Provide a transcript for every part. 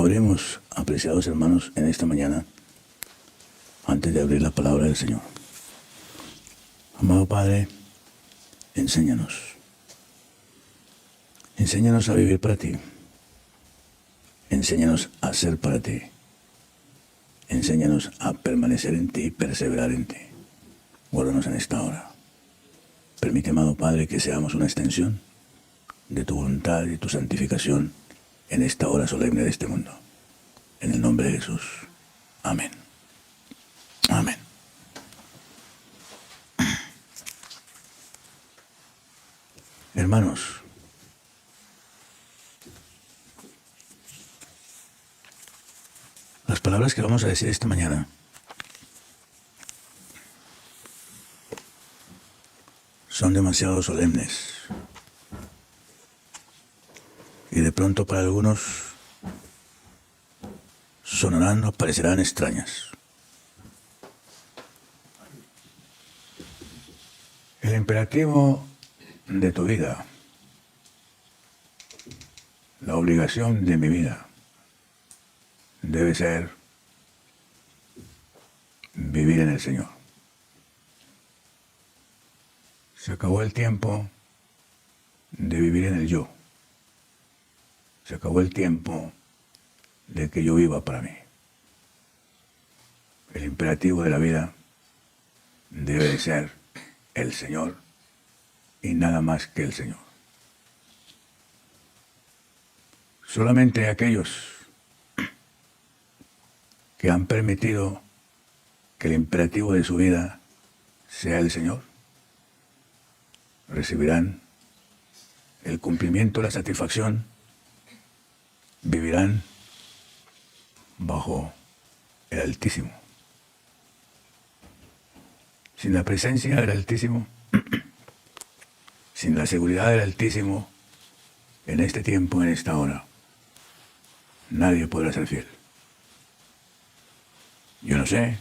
Oremos, apreciados hermanos, en esta mañana, antes de abrir la palabra del Señor. Amado Padre, enséñanos. Enséñanos a vivir para ti. Enséñanos a ser para ti. Enséñanos a permanecer en ti y perseverar en ti. Guárdanos en esta hora. Permite, amado Padre, que seamos una extensión de tu voluntad y tu santificación en esta hora solemne de este mundo. En el nombre de Jesús. Amén. Amén. Hermanos, las palabras que vamos a decir esta mañana son demasiado solemnes y de pronto para algunos sonarán o parecerán extrañas. El imperativo de tu vida, la obligación de mi vida, debe ser vivir en el Señor. Se acabó el tiempo de vivir en el yo. Se acabó el tiempo de que yo viva para mí. El imperativo de la vida debe de ser el Señor y nada más que el Señor. Solamente aquellos que han permitido que el imperativo de su vida sea el Señor recibirán el cumplimiento, la satisfacción, vivirán bajo el Altísimo. Sin la presencia del Altísimo, sin la seguridad del Altísimo, en este tiempo, en esta hora, nadie podrá ser fiel. Yo no sé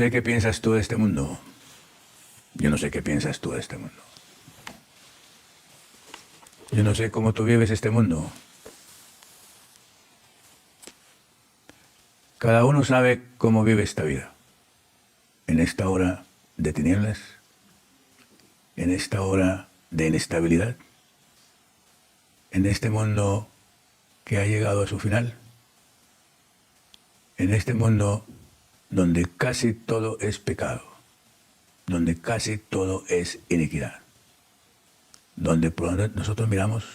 qué piensas tú de este mundo. Yo no sé qué piensas tú de este mundo. Yo no sé cómo tú vives este mundo. Cada uno sabe cómo vive esta vida. En esta hora de tinieblas, en esta hora de inestabilidad, en este mundo que ha llegado a su final, en este mundo donde casi todo es pecado, donde casi todo es iniquidad, donde por donde nosotros miramos,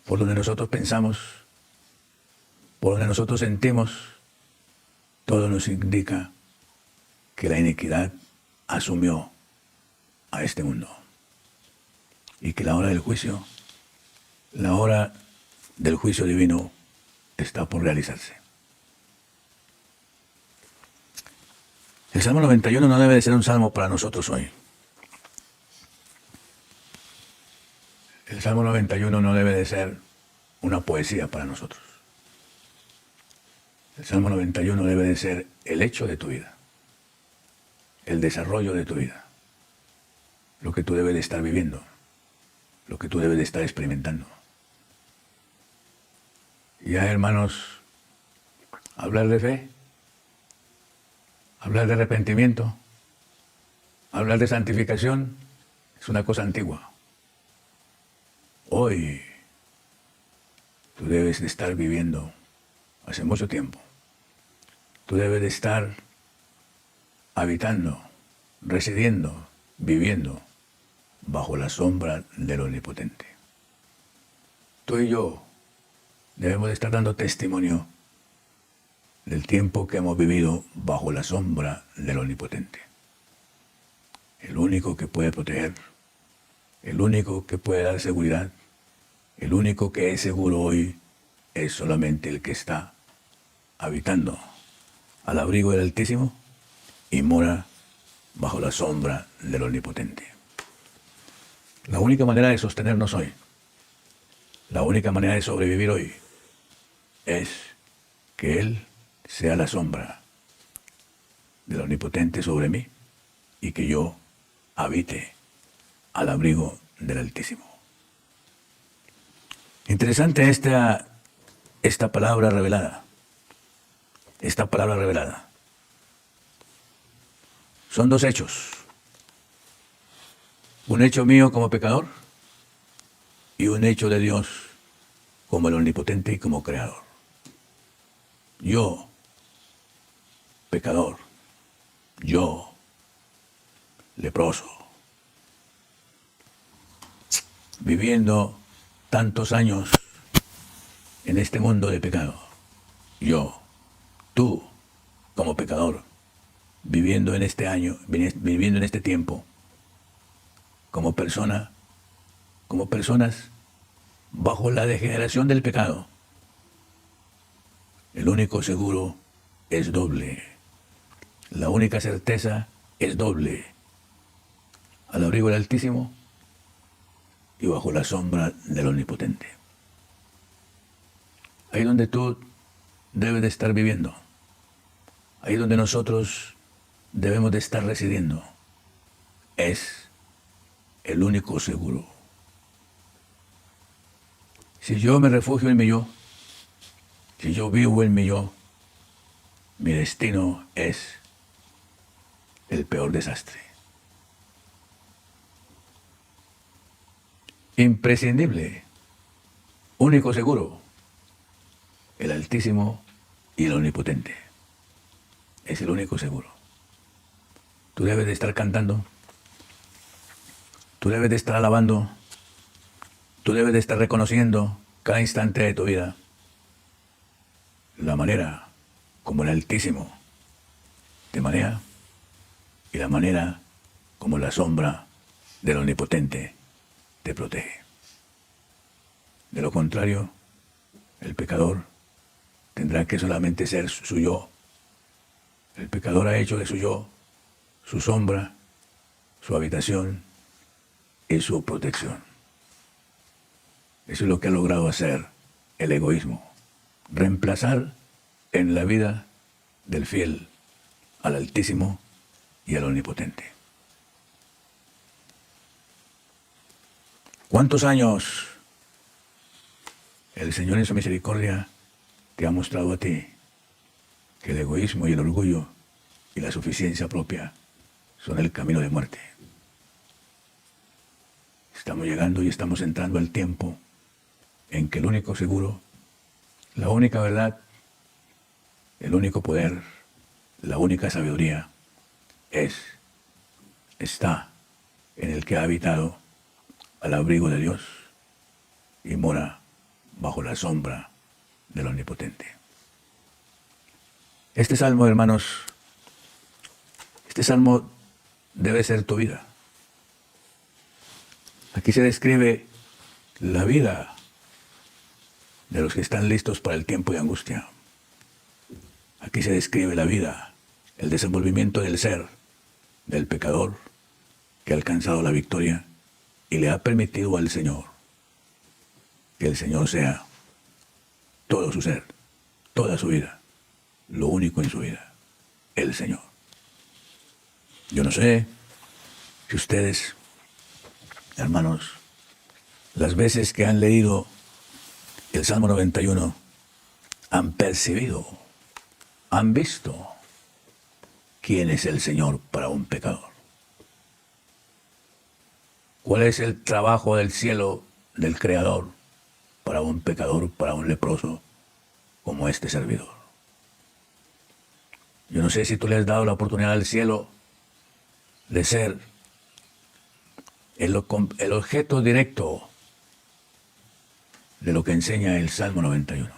por donde nosotros pensamos, por donde nosotros sentimos, todo nos indica que la iniquidad asumió a este mundo y que la hora del juicio, la hora del juicio divino está por realizarse. El Salmo 91 no debe de ser un salmo para nosotros hoy. El Salmo 91 no debe de ser una poesía para nosotros. El Salmo 91 debe de ser el hecho de tu vida, el desarrollo de tu vida, lo que tú debes de estar viviendo, lo que tú debes de estar experimentando. Ya, hermanos, hablar de fe, hablar de arrepentimiento, hablar de santificación es una cosa antigua. Hoy tú debes de estar viviendo hace mucho tiempo. Tú debes de estar habitando, residiendo, viviendo bajo la sombra del Omnipotente. Tú y yo debemos de estar dando testimonio del tiempo que hemos vivido bajo la sombra del Omnipotente. El único que puede proteger, el único que puede dar seguridad, el único que es seguro hoy es solamente el que está habitando al abrigo del Altísimo y mora bajo la sombra del Omnipotente. La única manera de sostenernos hoy, la única manera de sobrevivir hoy, es que Él sea la sombra del Omnipotente sobre mí y que yo habite al abrigo del Altísimo. Interesante esta palabra revelada. Esta palabra revelada. Son dos hechos. Un hecho mío como pecador y un hecho de Dios como el omnipotente y como creador. Yo, pecador, yo, leproso, viviendo tantos años en este mundo de pecado. Yo, tú, como pecador, viviendo en este año, viviendo en este tiempo, como persona, como personas bajo la degeneración del pecado. El único seguro es doble. La única certeza es doble. Al abrigo del Altísimo y bajo la sombra del Omnipotente. Ahí donde tú debes de estar viviendo. Ahí donde nosotros debemos de estar residiendo. Es el único seguro. Si yo me refugio en mi yo, si yo vivo en mi yo, mi destino es el peor desastre. Imprescindible, único seguro, el Altísimo y el Omnipotente. Es el único seguro. Tú debes de estar cantando, tú debes de estar alabando, tú debes de estar reconociendo cada instante de tu vida la manera como el Altísimo te maneja y la manera como la sombra del Omnipotente te protege. De lo contrario, el pecador tendrá que solamente ser su yo. El pecador ha hecho de su yo su sombra, su habitación y su protección. Eso es lo que ha logrado hacer el egoísmo. Reemplazar en la vida del fiel al Altísimo y al Omnipotente. ¿Cuántos años el Señor en su misericordia te ha mostrado a ti que el egoísmo y el orgullo y la suficiencia propia son el camino de muerte? Estamos llegando y estamos entrando al tiempo en que el único seguro, la única verdad, el único poder, la única sabiduría está en el que ha habitado al abrigo de Dios y mora bajo la sombra del Omnipotente. Este salmo, hermanos, este salmo debe ser tu vida. Aquí se describe la vida de los que están listos para el tiempo de angustia. Aquí se describe la vida, el desenvolvimiento del ser, del pecador que ha alcanzado la victoria y le ha permitido al Señor que el Señor sea todo su ser, toda su vida, lo único en su vida, el Señor. Yo no sé si ustedes, hermanos, las veces que han leído el Salmo 91, han percibido, han visto quién es el Señor para un pecador. ¿Cuál es el trabajo del cielo del Creador para un pecador, para un leproso como este servidor? Yo no sé si tú le has dado la oportunidad al cielo de ser el objeto directo de lo que enseña el Salmo 91.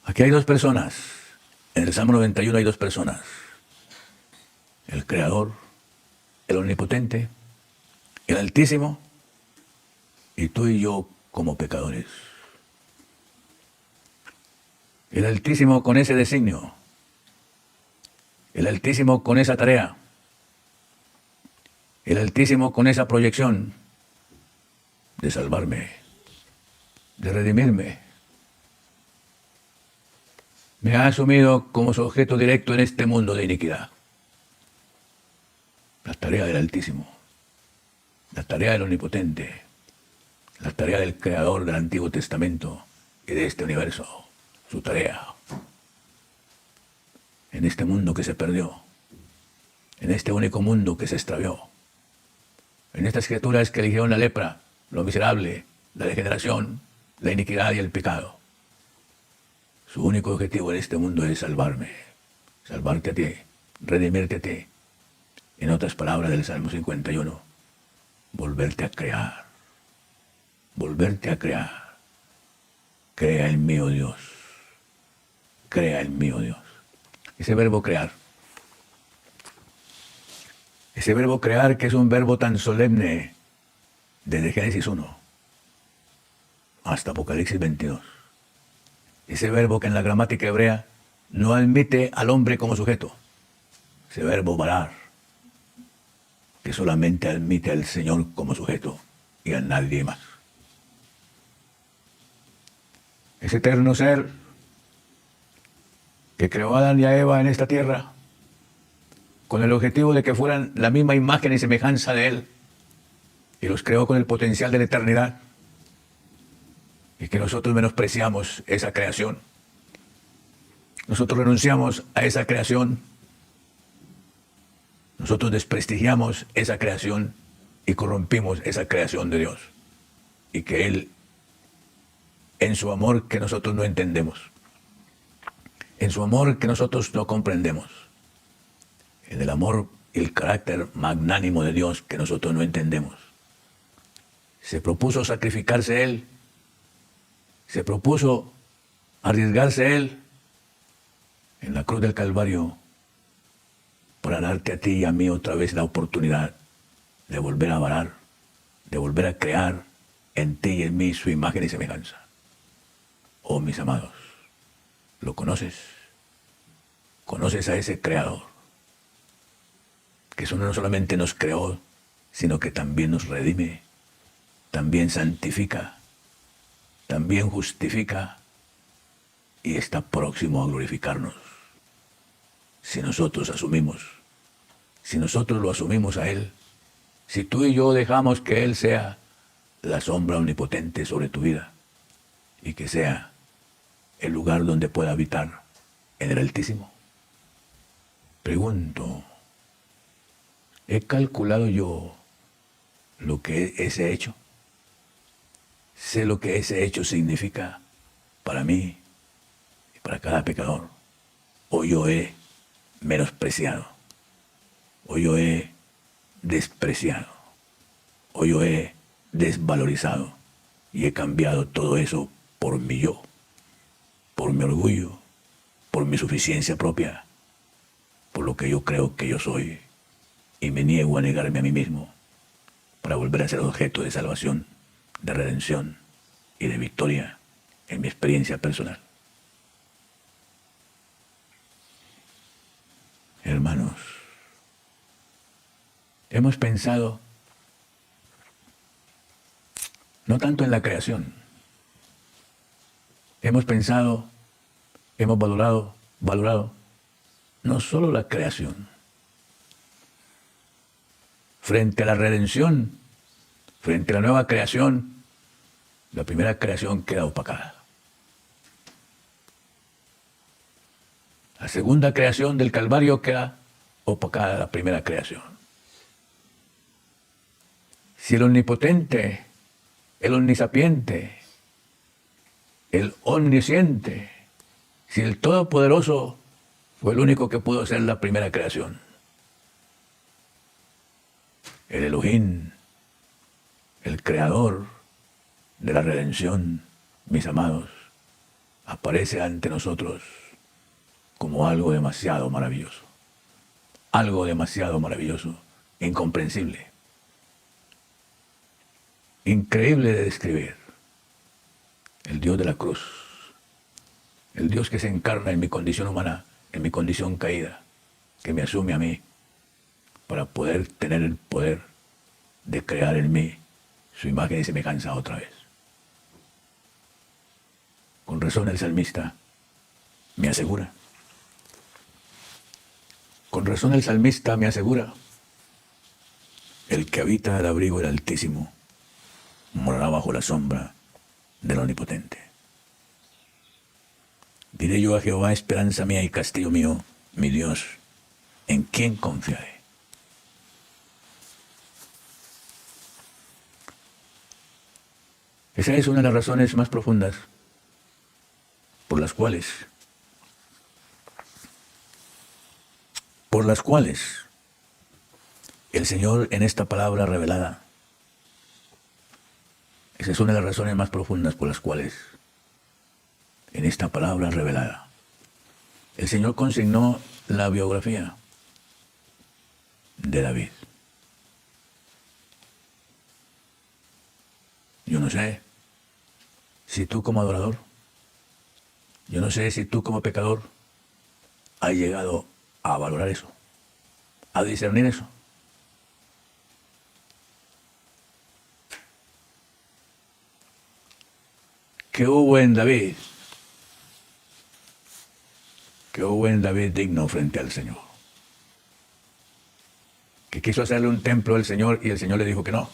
Aquí hay dos personas. En el Salmo 91 hay dos personas. El Creador, el Omnipotente, el Altísimo, y tú y yo como pecadores. El Altísimo con ese designio, el Altísimo con esa tarea, el Altísimo con esa proyección de salvarme, de redimirme. Me ha asumido como su objeto directo en este mundo de iniquidad. La tarea del Altísimo. La tarea del Omnipotente, la tarea del Creador del Antiguo Testamento y de este universo, su tarea en este mundo que se perdió, en este único mundo que se extravió, en estas criaturas que eligieron la lepra, lo miserable, la degeneración, la iniquidad y el pecado. Su único objetivo en este mundo es salvarme, salvarte a ti, redimirte a ti. En otras palabras del Salmo 51, volverte a crear, volverte a crear. Crea en mí, oh Dios, crea en mí, oh Dios. Ese verbo crear que es un verbo tan solemne desde Génesis 1 hasta Apocalipsis 22. Ese verbo que en la gramática hebrea no admite al hombre como sujeto. Ese verbo barar, que solamente admite al Señor como sujeto y a nadie más. Ese eterno ser que creó a Adán y a Eva en esta tierra con el objetivo de que fueran la misma imagen y semejanza de Él, y los creó con el potencial de la eternidad, y que nosotros menospreciamos esa creación. Nosotros renunciamos a esa creación, nosotros desprestigiamos esa creación y corrompimos esa creación de Dios, y que Él, en su amor que nosotros no entendemos, en su amor que nosotros no comprendemos, en el amor y el carácter magnánimo de Dios que nosotros no entendemos, se propuso sacrificarse Él, se propuso arriesgarse Él en la cruz del Calvario para darte a ti y a mí otra vez la oportunidad de volver a varar, de volver a crear en ti y en mí su imagen y semejanza. Oh, mis amados, ¿lo conoces? ¿Conoces a ese Creador? Que eso no solamente nos creó, sino que también nos redime, también santifica, también justifica y está próximo a glorificarnos. Si nosotros lo asumimos a Él, si tú y yo dejamos que Él sea la sombra omnipotente sobre tu vida y que sea el lugar donde pueda habitar en el Altísimo. Pregunto, ¿he calculado yo lo que ese hecho? ¿Sé lo que ese hecho significa para mí y para cada pecador? ¿O yo he menospreciado? ¿O yo he despreciado? ¿O yo he desvalorizado y he cambiado todo eso por mi yo, por mi orgullo, por mi suficiencia propia, por lo que yo creo que yo soy, y me niego a negarme a mí mismo para volver a ser objeto de salvación, de redención y de victoria en mi experiencia personal? Hermanos, hemos pensado no tanto en la creación, hemos pensado, hemos valorado no solo la creación. Frente a la redención, frente a la nueva creación, la primera creación queda opacada. La segunda creación del Calvario queda opacada la primera creación. Si el omnipotente, el omnisapiente, el omnisciente, si el todopoderoso fue el único que pudo ser la primera creación, el Elohim, el creador de la redención, mis amados, aparece ante nosotros como algo demasiado maravilloso, incomprensible, increíble de describir. El Dios de la cruz, el Dios que se encarna en mi condición humana, en mi condición caída, que me asume a mí para poder tener el poder de crear en mí su imagen y semejanza otra vez. Con razón el salmista me asegura, El que habita al abrigo del Altísimo morará bajo la sombra del Omnipotente. Diré yo a Jehová, esperanza mía y castillo mío, mi Dios, ¿en quién confiaré? Esa es una de las razones más profundas por las cuales el Señor en esta palabra revelada, esa es una de las razones más profundas por las cuales en esta palabra revelada el Señor consignó la biografía de David. Yo no sé si tú como adorador, yo no sé si tú como pecador has llegado a valorar eso, a discernir eso. ¿Qué hubo en David? ¿Qué hubo en David digno frente al Señor? Que quiso hacerle un templo al Señor y el Señor le dijo que no.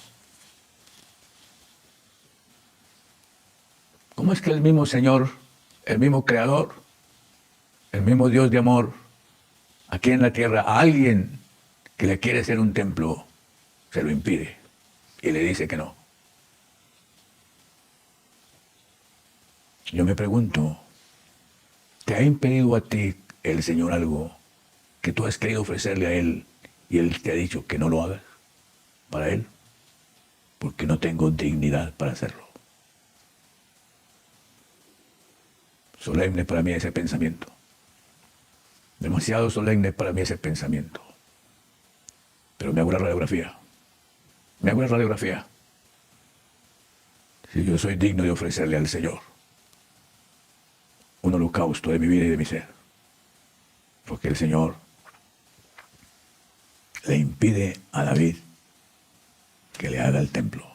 ¿Cómo es que el mismo Señor, el mismo Creador, el mismo Dios de amor, aquí en la tierra, a alguien que le quiere hacer un templo, se lo impide y le dice que no? Yo me pregunto, ¿te ha impedido a ti el Señor algo que tú has querido ofrecerle a Él y Él te ha dicho que no lo hagas para Él? Porque no tengo dignidad para hacerlo. Solemne para mí ese pensamiento. Demasiado solemne para mí ese pensamiento. Pero me hago la radiografía. Me hago la radiografía. Si yo soy digno de ofrecerle al Señor un holocausto de mi vida y de mi ser. Porque el Señor le impide a David que le haga el templo.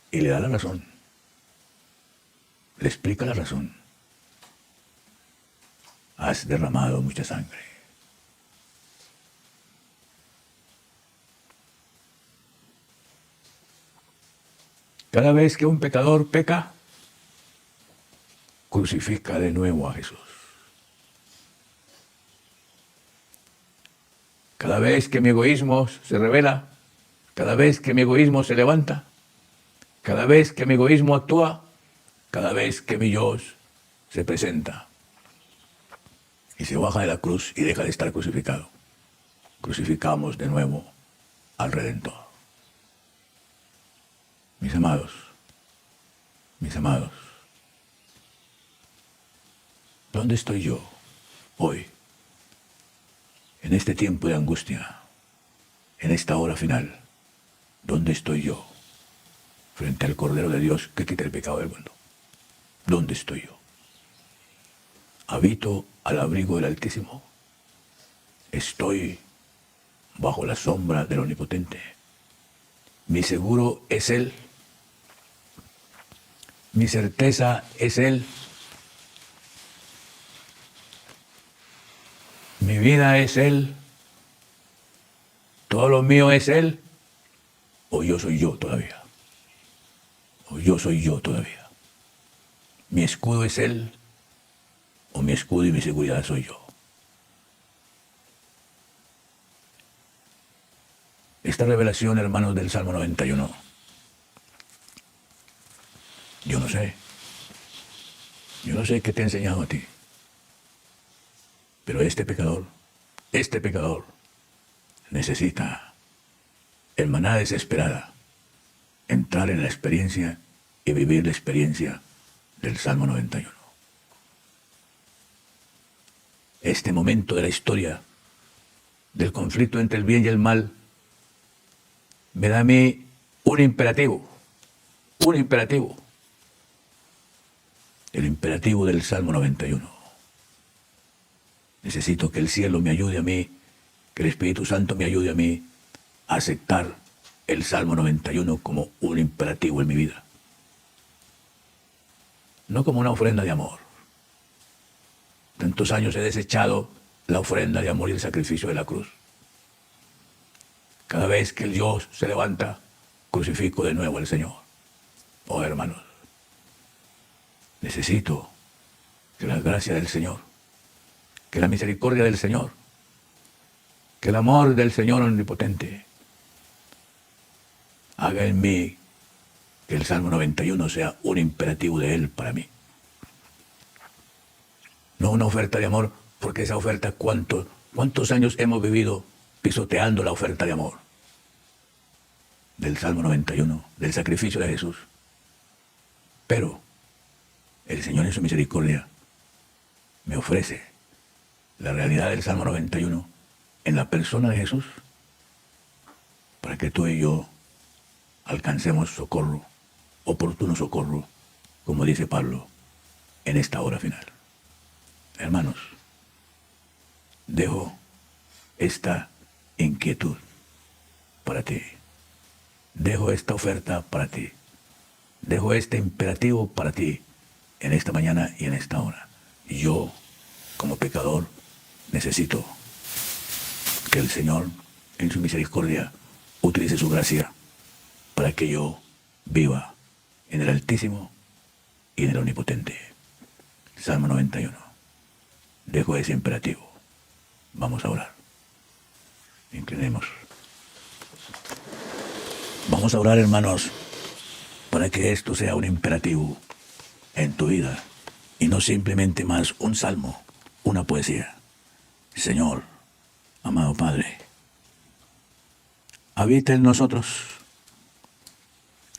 Y le da la razón. Le explica la razón. Has derramado mucha sangre. Cada vez que un pecador peca, crucifica de nuevo a Jesús. Cada vez que mi egoísmo se revela, cada vez que mi egoísmo se levanta, cada vez que mi egoísmo actúa, cada vez que mi yo se presenta y se baja de la cruz y deja de estar crucificado, crucificamos de nuevo al Redentor. Mis amados, ¿dónde estoy yo hoy, en este tiempo de angustia, en esta hora final? ¿Dónde estoy yo frente al Cordero de Dios que quita el pecado del mundo? ¿Dónde estoy yo? ¿Habito al abrigo del Altísimo? ¿Estoy bajo la sombra del Omnipotente? Mi seguro es Él. Mi certeza es Él. Mi vida es Él. Todo lo mío es Él. O yo soy yo todavía. O yo soy yo todavía. Mi escudo es Él. O mi escudo y mi seguridad soy yo. Esta revelación, hermanos, del Salmo 91. Yo no sé qué te ha enseñado a ti. Pero este pecador necesita, en manera desesperada, entrar en la experiencia y vivir la experiencia del Salmo 91. Este momento de la historia, del conflicto entre el bien y el mal, me da a mí un imperativo. El imperativo del Salmo 91. Necesito que el cielo me ayude a mí, que el Espíritu Santo me ayude a mí a aceptar el Salmo 91 como un imperativo en mi vida. No como una ofrenda de amor. Tantos años he desechado la ofrenda de amor y el sacrificio de la cruz. Cada vez que el yo se levanta, crucifico de nuevo al Señor. Oh, hermanos, necesito que la gracia del Señor, que la misericordia del Señor, que el amor del Señor omnipotente haga en mí que el Salmo 91 sea un imperativo de Él para mí. No una oferta de amor, porque esa oferta, ¿cuántos años hemos vivido pisoteando la oferta de amor? Del Salmo 91, del sacrificio de Jesús. Pero el Señor en su misericordia me ofrece la realidad del Salmo 91 en la persona de Jesús, para que tú y yo alcancemos socorro, oportuno socorro, como dice Pablo, en esta hora final. Hermanos, dejo esta inquietud para ti. Dejo esta oferta para ti. Dejo este imperativo para ti en esta mañana y en esta hora. Yo, como pecador, necesito que el Señor, en su misericordia, utilice su gracia para que yo viva en el Altísimo y en el Omnipotente. Salmo 91. Dejo ese imperativo. Vamos a orar. Inclinemos. Vamos a orar, hermanos, para que esto sea un imperativo en tu vida y no simplemente más un salmo, una poesía. Señor, amado Padre, habita en nosotros,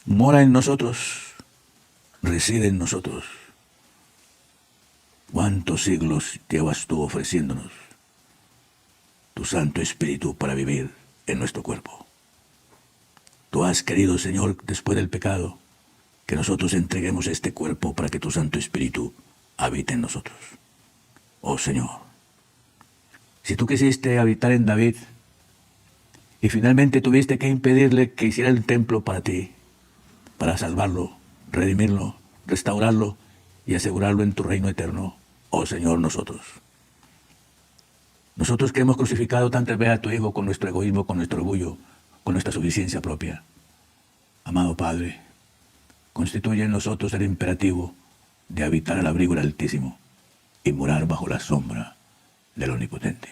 mora en nosotros, reside en nosotros. ¿Cuántos siglos llevas tú ofreciéndonos tu Santo Espíritu para vivir en nuestro cuerpo? Tú has querido, Señor, después del pecado, que nosotros entreguemos este cuerpo para que tu Santo Espíritu habite en nosotros. Oh Señor, si tú quisiste habitar en David y finalmente tuviste que impedirle que hiciera el templo para ti, para salvarlo, redimirlo, restaurarlo y asegurarlo en tu reino eterno, oh Señor, nosotros que hemos crucificado tantas veces a tu Hijo con nuestro egoísmo, con nuestro orgullo, con nuestra suficiencia propia. Amado Padre, constituye en nosotros el imperativo de habitar al abrigo del Altísimo y morar bajo la sombra del Omnipotente.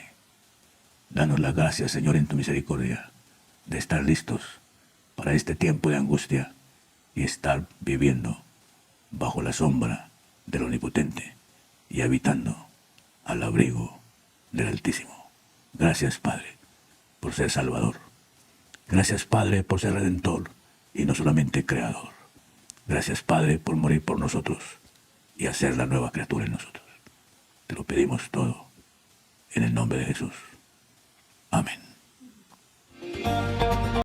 Danos la gracia, Señor, en tu misericordia, de estar listos para este tiempo de angustia y estar viviendo bajo la sombra del Omnipotente y habitando al abrigo del Altísimo. Gracias, Padre, por ser Salvador. Gracias, Padre, por ser Redentor y no solamente Creador. Gracias, Padre, por morir por nosotros y hacer la nueva criatura en nosotros. Te lo pedimos todo en el nombre de Jesús. Amén.